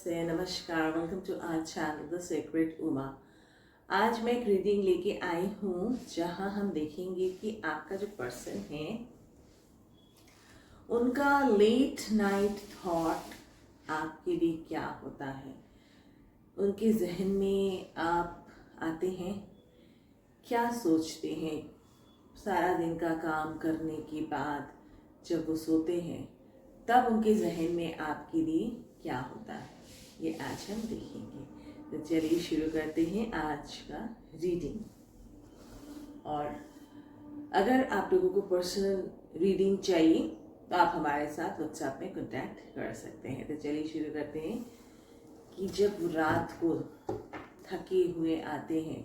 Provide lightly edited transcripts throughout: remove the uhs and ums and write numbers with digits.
नमस्ते, नमस्कार, welcome to our channel the secret Uma. आज मैं एक रीडिंग लेके आई हूँ जहाँ हम देखेंगे कि आपका जो पर्सन है उनका लेट नाइट थॉट आपके लिए क्या होता है। उनके जहन में आप आते हैं, क्या सोचते हैं। सारा दिन का काम करने के बाद जब वो सोते हैं तब उनके जहन में आपके लिए क्या होता है, ये आज हम देखेंगे। तो चलिए शुरू करते हैं आज का रीडिंग। और अगर आप लोगों को पर्सनल रीडिंग चाहिए तो आप हमारे साथ व्हाट्सएप में कांटेक्ट कर सकते हैं। तो चलिए शुरू करते हैं कि जब रात को थके हुए आते हैं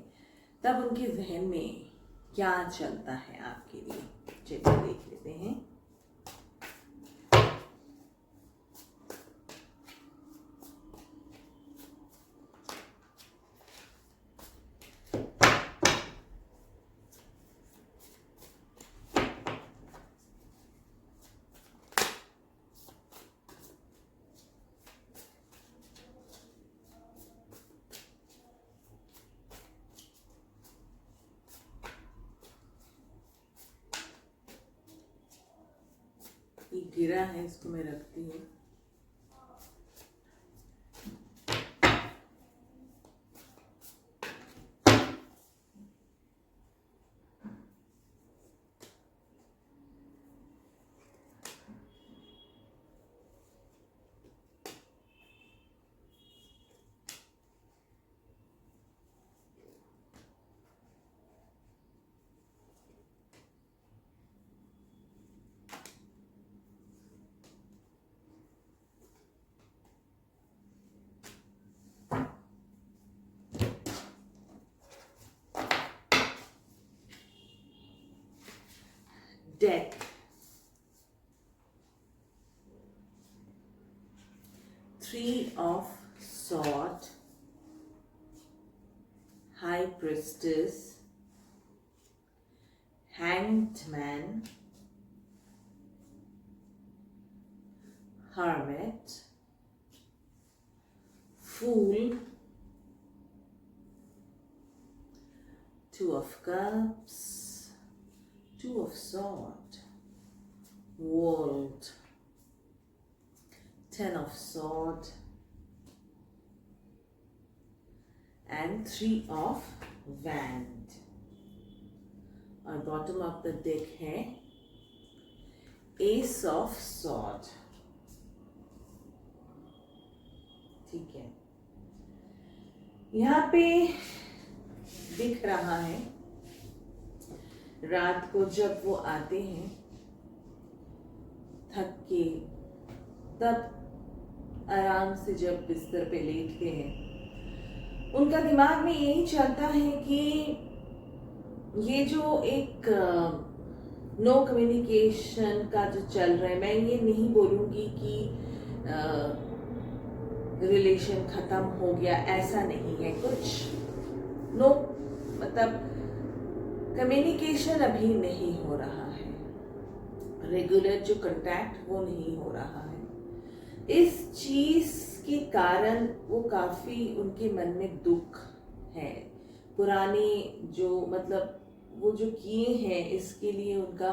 तब उनके जहन में क्या चलता है आपके लिए। चलिए देख लेते हैं। ये गिरा है, इसको मैं रखती हूँ। Death, 3 of Swords, High Priestess, Hanged Man, Hermit, Fool, 2 of Cups, 2 of Swords, World, 10 of Swords, and 3 of Wand. और बॉटम ऑफ द डेक है एस ऑफ सॉर्ड। ठीक है, यहाँ पे दिख रहा है रात को जब वो आते हैं थक के, तब आराम से जब बिस्तर पे लेटते हैं उनका दिमाग में यही चलता है कि ये जो एक नो कम्युनिकेशन का जो चल रहा है, मैं ये नहीं बोलूँगी कि रिलेशन ख़त्म हो गया, ऐसा नहीं है कुछ। नो मतलब कम्युनिकेशन अभी नहीं हो रहा है, रेगुलर जो कांटेक्ट वो नहीं हो रहा है। इस चीज़ के कारण वो काफ़ी उनके मन में दुख है। पुराने जो मतलब वो जो किए हैं इसके लिए उनका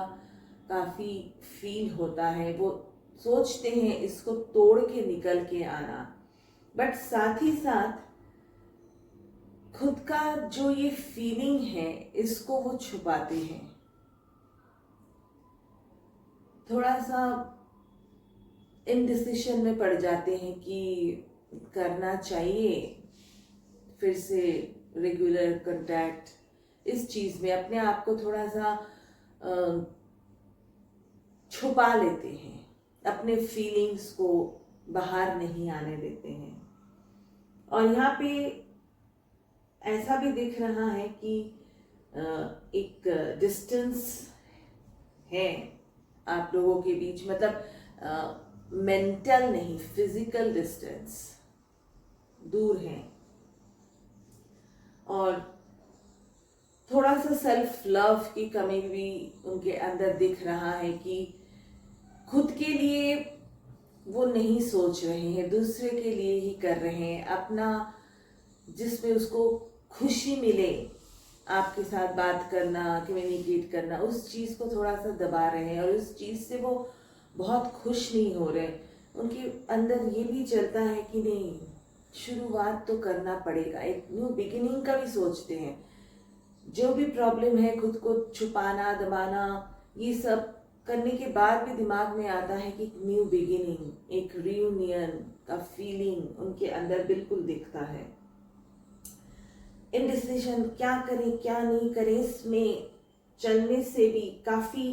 काफ़ी फील होता है। वो सोचते हैं इसको तोड़ के निकल के आना, बट साथ ही साथ खुद का जो ये फीलिंग है इसको वो छुपाते हैं। थोड़ा सा इनडिसिशन में पड़ जाते हैं कि करना चाहिए फिर से रेगुलर कांटेक्ट। इस चीज़ में अपने आप को थोड़ा सा छुपा लेते हैं, अपने फीलिंग्स को बाहर नहीं आने देते हैं। और यहाँ पे ऐसा भी दिख रहा है कि एक डिस्टेंस है आप लोगों के बीच, मतलब मेंटल नहीं, फिजिकल डिस्टेंस, दूर है। और थोड़ा सा सेल्फ लव की कमी भी उनके अंदर दिख रहा है कि खुद के लिए वो नहीं सोच रहे हैं, दूसरे के लिए ही कर रहे हैं, अपना जिसमें उसको खुशी मिले आपके साथ बात करना, कम्युनिकेट करना, उस चीज़ को थोड़ा सा दबा रहे हैं और उस चीज़ से वो बहुत खुश नहीं हो रहे। उनके अंदर ये भी चलता है कि नहीं, शुरुआत तो करना पड़ेगा, एक न्यू बिगिनिंग का भी सोचते हैं। जो भी प्रॉब्लम है, खुद को छुपाना, दबाना, ये सब करने के बाद भी दिमाग में आता है कि न्यू बिगिनिंग, एक रियूनियन का फीलिंग उनके अंदर बिल्कुल दिखता है। इनडिसिजन, क्या करें क्या नहीं करें, इसमें चलने से भी काफ़ी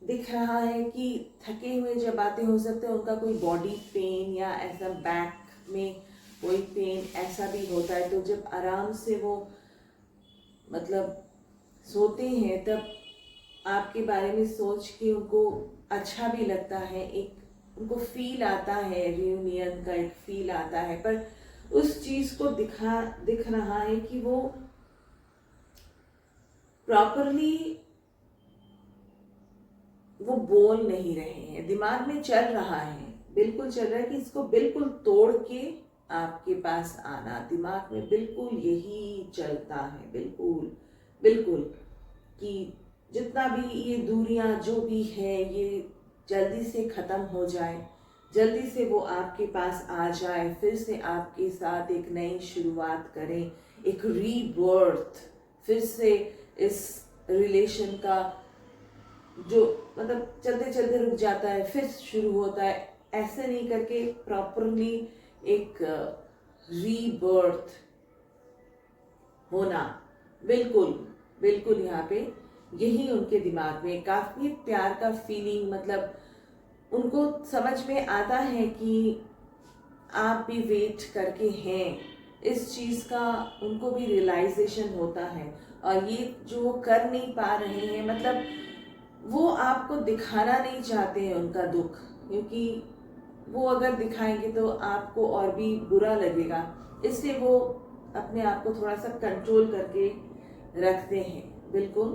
दिख रहा है कि थके हुए जब आते, हो सकते हैं उनका कोई बॉडी पेन या ऐसा बैक में कोई पेन ऐसा भी होता है। तो जब आराम से वो मतलब सोते हैं, तब आपके बारे में सोच के उनको अच्छा भी लगता है, एक उनको फील आता है, रियूनियन का एक फील आता है। पर उस चीज को दिख रहा है कि वो प्रॉपरली वो बोल नहीं रहे हैं। दिमाग में चल रहा है, बिल्कुल चल रहा है कि इसको बिल्कुल तोड़ के आपके पास आना, दिमाग में बिल्कुल यही चलता है, बिल्कुल बिल्कुल, कि जितना भी ये दूरियां जो भी है ये जल्दी से ख़त्म हो जाए, जल्दी से वो आपके पास आ जाए, फिर से आपके साथ एक नई शुरुआत करें, एक रीबर्थ, फिर से इस रिलेशन का जो मतलब चलते चलते रुक जाता है फिर शुरू होता है, ऐसे नहीं करके प्रॉपरली एक रीबर्थ होना, बिल्कुल बिल्कुल यहाँ पे यही उनके दिमाग में काफी प्यार का फीलिंग, मतलब उनको समझ में आता है कि आप भी वेट करके हैं, इस चीज़ का उनको भी रियलाइजेशन होता है। और ये जो वो कर नहीं पा रहे हैं, मतलब वो आपको दिखाना नहीं चाहते हैं उनका दुख, क्योंकि वो अगर दिखाएंगे तो आपको और भी बुरा लगेगा, इसलिए वो अपने आप को थोड़ा सा कंट्रोल करके रखते हैं, बिल्कुल।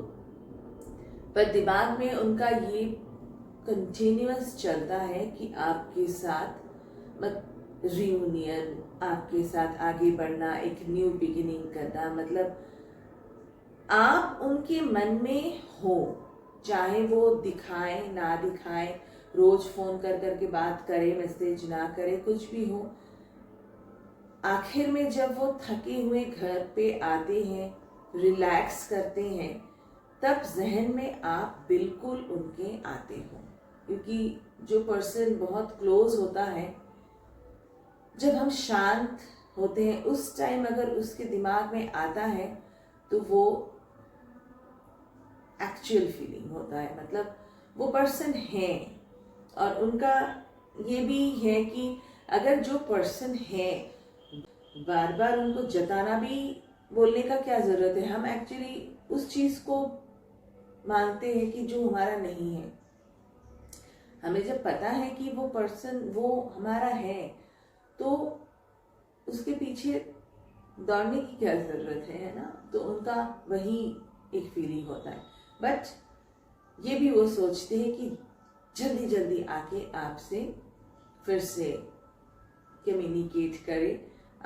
पर दिमाग में उनका ये कंटिन्यूअस चलता है कि आपके साथ रियूनियन, आपके साथ आगे बढ़ना, एक न्यू बिगिनिंग करना, मतलब आप उनके मन में हो, चाहे वो दिखाएं ना दिखाएं, रोज फोन कर करके बात करें, मैसेज ना करें, कुछ भी हो, आखिर में जब वो थके हुए घर पे आते हैं, रिलैक्स करते हैं, तब जहन में आप बिल्कुल उनके आते हो। क्योंकि जो पर्सन बहुत क्लोज होता है, जब हम शांत होते हैं उस टाइम अगर उसके दिमाग में आता है तो वो एक्चुअल फीलिंग होता है, मतलब वो पर्सन है। और उनका ये भी है कि अगर जो पर्सन है, बार बार उनको जताना भी, बोलने का क्या ज़रूरत है, हम एक्चुअली उस चीज़ को मानते हैं कि जो हमारा नहीं है। हमें जब पता है कि वो पर्सन वो हमारा है, तो उसके पीछे दौड़ने की क्या ज़रूरत है ना। तो उनका वही एक फीलिंग होता है। बट ये भी वो सोचते हैं कि जल्दी जल्दी आके आपसे फिर से कम्युनिकेट करे,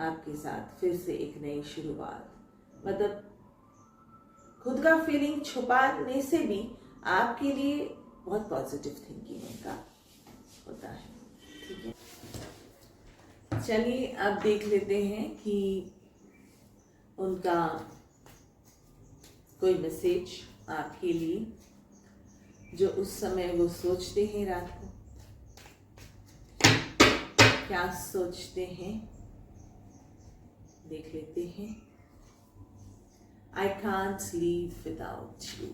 आपके साथ फिर से एक नई शुरुआत, मतलब खुद का फीलिंग छुपाने से भी आपके लिए बहुत पॉजिटिव थिंकिंग उनका होता है। ठीक है, चलिए अब देख लेते हैं कि उनका कोई मैसेज आपके लिए, जो उस समय वो सोचते हैं, रात को क्या सोचते हैं, देख लेते हैं। I can't live without you,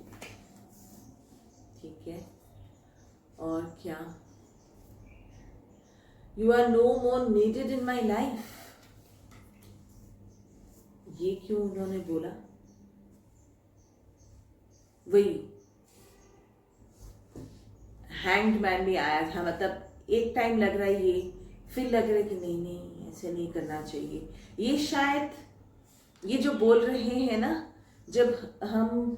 ठीक है। और क्या, You are no more needed in my life, ये क्यों उन्होंने बोला, वही हैंग्ड मैन भी आया था, मतलब एक टाइम लग रहा है ये, फिर लग रहा है कि नहीं नहीं ऐसे नहीं करना चाहिए। ये शायद ये जो बोल रहे हैं ना, जब हम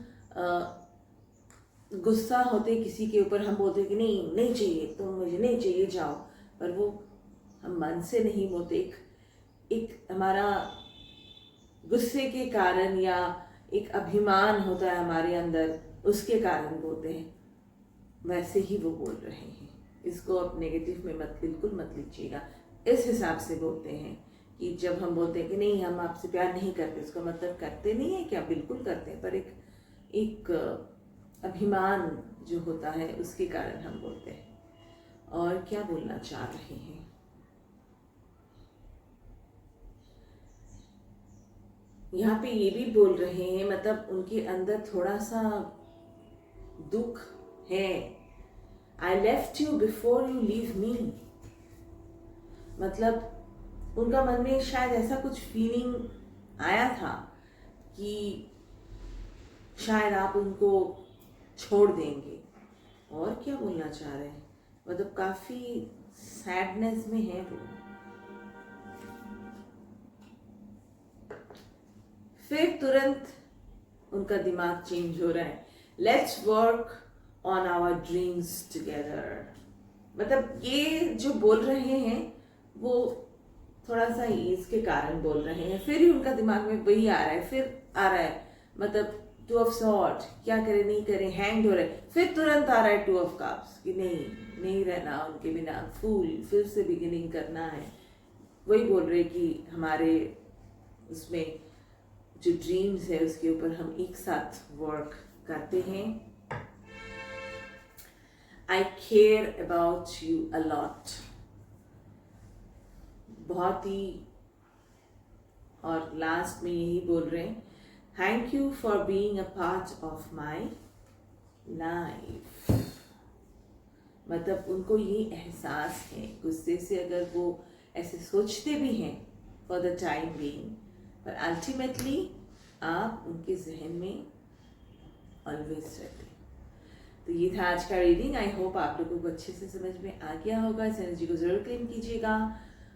गुस्सा होते किसी के ऊपर, हम बोलते कि नहीं नहीं चाहिए, तो मुझे नहीं चाहिए, जाओ, पर वो हम मन से नहीं बोलते, एक हमारा गुस्से के कारण या एक अभिमान होता है हमारे अंदर, उसके कारण बोलते हैं। वैसे ही वो बोल रहे हैं, इसको आप नेगेटिव में बिल्कुल मत लीजिएगा। इस हिसाब से बोलते हैं कि जब हम बोलते हैं कि नहीं हम आपसे प्यार नहीं करते, उसका मतलब करते नहीं है क्या, बिल्कुल करते हैं, पर एक अभिमान जो होता है उसके कारण हम बोलते हैं। और क्या बोलना चाह रहे हैं, यहाँ पे ये भी बोल रहे हैं, मतलब उनके अंदर थोड़ा सा दुख है। I left you before you leave me, मतलब उनका मन में शायद ऐसा कुछ फीलिंग आया था कि शायद आप उनको छोड़ देंगे। और क्या बोलना चाह रहे हैं, मतलब काफी सैडनेस में है वो। फिर तुरंत उनका दिमाग चेंज हो रहा है, let's work on our dreams together. मतलब ये जो बोल रहे हैं वो थोड़ा सा एज के कारण बोल रहे हैं, फिर ही उनका दिमाग में वही आ रहा है, फिर आ रहा है, मतलब टू ऑफ सॉर्ड, क्या करें नहीं करें, हैंग हो रहा है। फिर तुरंत आ रहा है टू ऑफ कप्स कि नहीं रहना उनके बिना, फूल, फिर से बिगिनिंग करना है। वही बोल रहे कि हमारे उसमें जो ड्रीम्स है उसके ऊपर हम एक साथ वर्क करते हैं। I care about you a lot, बहुत ही। और लास्ट में यही बोल रहे हैं, thank you for being a part of my life. मतलब उनको ये एहसास है, गुस्से से अगर वो ऐसे सोचते भी हैं फॉर द टाइम बीइंग, पर अल्टीमेटली आप उनके जहन में ऑलवेज रहते हैं। तो ये था आज का रीडिंग। आई होप आप लोगों को अच्छे से समझ में आ गया होगा। इस एनर्जी को जरूर क्लेम कीजिएगा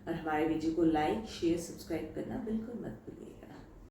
और हमारे वीडियो को लाइक, शेयर, सब्सक्राइब करना बिल्कुल मत भूलिए।